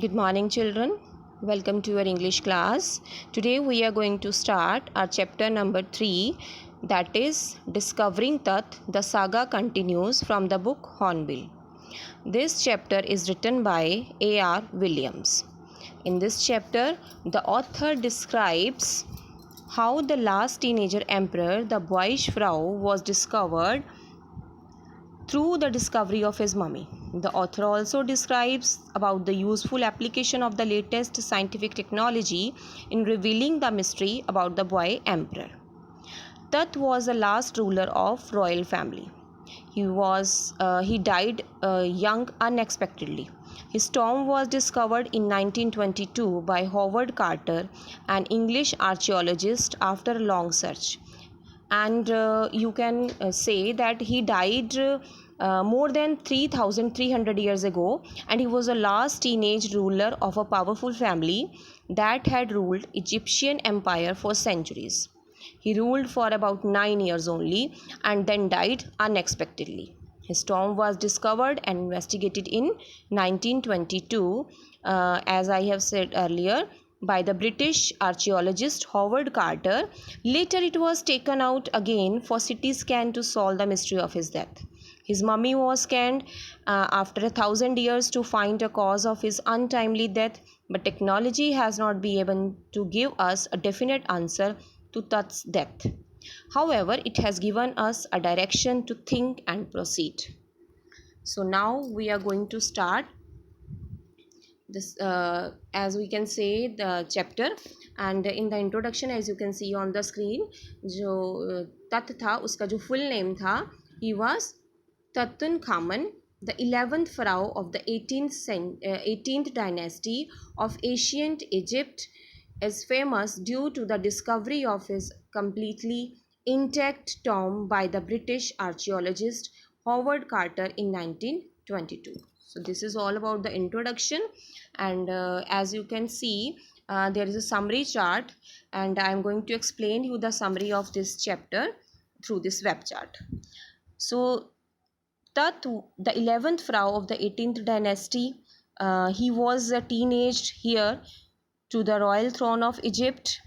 Good morning, children. Welcome to your English class. Today we are going to start our chapter number 3, that is Discovering Tat. The saga continues from the book Hornbill. This chapter is written by A.R. Williams. In this chapter, the author describes how the last teenager emperor, the boyish Frau, was discovered through the discovery of his mummy. The author also describes about the useful application of the latest scientific technology in revealing the mystery about the boy emperor. Tat was the last ruler of royal family. He died young unexpectedly. His tomb was discovered in 1922 by Howard Carter, an English archaeologist, after a long search. And you can say that he died more than 3,300 years ago, and he was the last teenage ruler of a powerful family that had ruled Egyptian empire for centuries. He ruled for about 9 years only and then died unexpectedly. His tomb was discovered and investigated in 1922, as I have said earlier, by the British archaeologist Howard Carter. Later it was taken out again for CT scan to solve the mystery of his death. His mummy was scanned after 1,000 years to find a cause of his untimely death, but technology has not been able to give us a definite answer to Tut's death. However, it has given us a direction to think and proceed. So now we are going to start this, as we can say, the chapter. And in the introduction, as you can see on the screen, जो तत् था उसका जो full name था, he was Tutankhamun, the 11th pharaoh of the 18th dynasty of ancient Egypt, is famous due to the discovery of his completely intact tomb by the British archaeologist Howard Carter in 1922. So this is all about the introduction, and as you can see, there is a summary chart, and I am going to explain you the summary of this chapter through this web chart. So Tut, the 11th pharaoh of the 18th dynasty, he was a teenage heir to the royal throne of Egypt,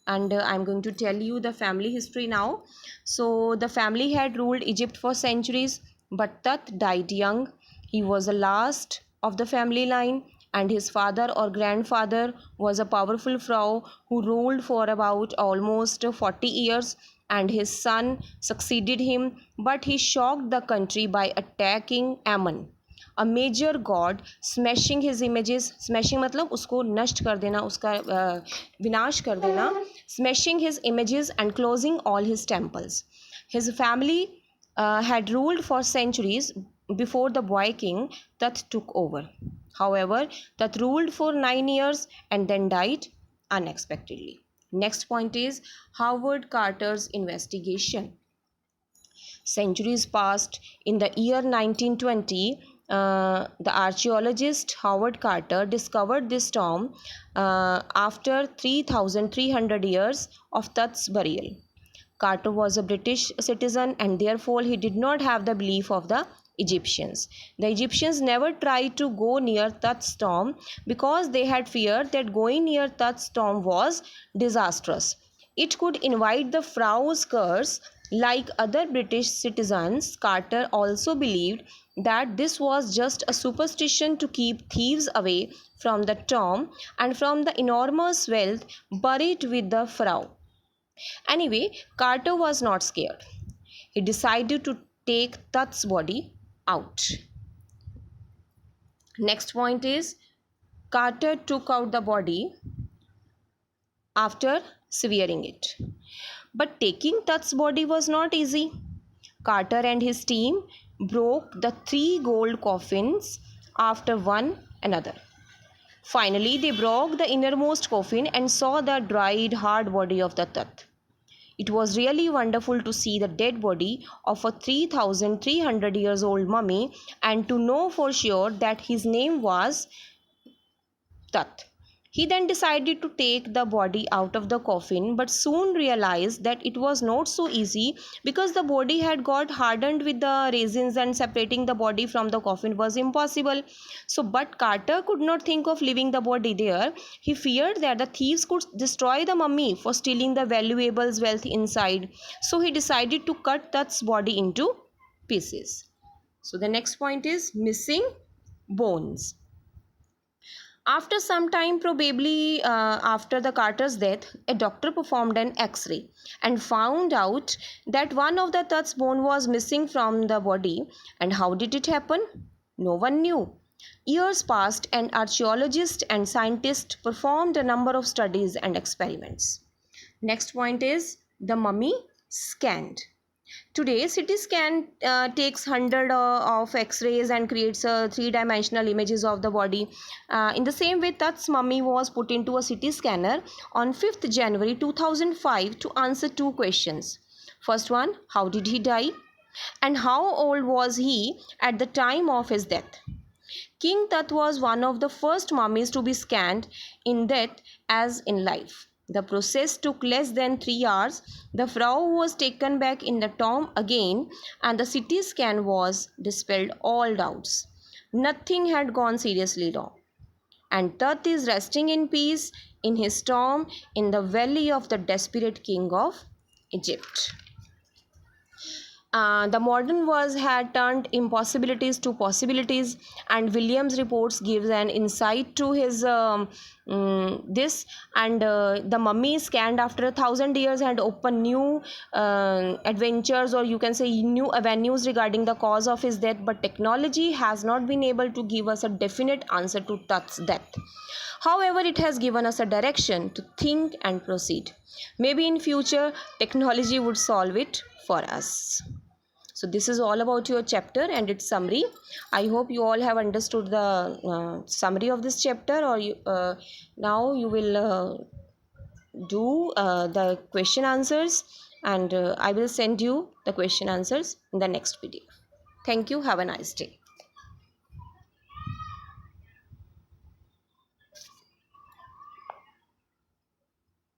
and I'm going to tell you the family history now. So the family had ruled Egypt for centuries, but Tut died young. He was the last of the family line, and his father or grandfather was a powerful pharaoh who ruled for about almost 40 years, and his son succeeded him, but he shocked the country by attacking Ammon, a major god, smashing his images. Smashing मतलब उसको नष्ट कर देना, उसका विनाश कर देना, smashing his images and closing all his temples. His family had ruled for centuries before the boy king Tut took over. However, Tut ruled for 9 years and then died unexpectedly. Next point is Howard Carter's investigation. Centuries passed. In the year 1920, the archaeologist Howard Carter discovered this tomb after 3,300 years of Tut's burial. Carter was a British citizen, and therefore he did not have the belief of the Egyptians. The Egyptians never tried to go near Tut's tomb because they had feared that going near Tut's tomb was disastrous. It could invite the Pharaoh's curse. Like other British citizens, Carter also believed that this was just a superstition to keep thieves away from the tomb and from the enormous wealth buried with the Pharaoh. Anyway, Carter was not scared. He decided to take Tut's body out. Next point is Carter took out the body after severing it. But taking Tut's body was not easy. Carter and his team broke the 3 gold coffins after one another. Finally, they broke the innermost coffin and saw the dried, hard body of the Tut. It was really wonderful to see the dead body of a 3,300 years old mummy and to know for sure that his name was Tut. He then decided to take the body out of the coffin, but soon realized that it was not so easy because the body had got hardened with the resins and separating the body from the coffin was impossible. So, but Carter could not think of leaving the body there. He feared that the thieves could destroy the mummy for stealing the valuables wealth inside. So, he decided to cut Tut's body into pieces. So, the next point is missing bones. After some time, probably after the Carter's death, a doctor performed an X-ray and found out that one of the Tut's bone was missing from the body. And how did it happen? No one knew. Years passed and archaeologists and scientists performed a number of studies and experiments. Next point is the mummy scanned. Today, CT scan takes 100 of X-rays and creates three-dimensional images of the body. In the same way, Tut's mummy was put into a CT scanner on 5th January 2005 to answer two questions. First one, how did he die? And how old was he at the time of his death? King Tut was one of the first mummies to be scanned in death as in life. The process took less than 3 hours. The frau was taken back in the tomb again and the CT scan was dispelled all doubts. Nothing had gone seriously wrong. And Tut is resting in peace in his tomb in the valley of the desperate king of Egypt. The modern world had turned impossibilities to possibilities, and Williams reports gives an insight to his this. And the mummy scanned after 1,000 years and opened new adventures, or you can say new avenues regarding the cause of his death. But technology has not been able to give us a definite answer to Tut's death. However, it has given us a direction to think and proceed. Maybe in future technology would solve it for us. So this is all about your chapter and its summary. I hope you all have understood the summary of this chapter, or now you will do the question answers, and I will send you the question answers in the next video. Thank you. Have a nice day.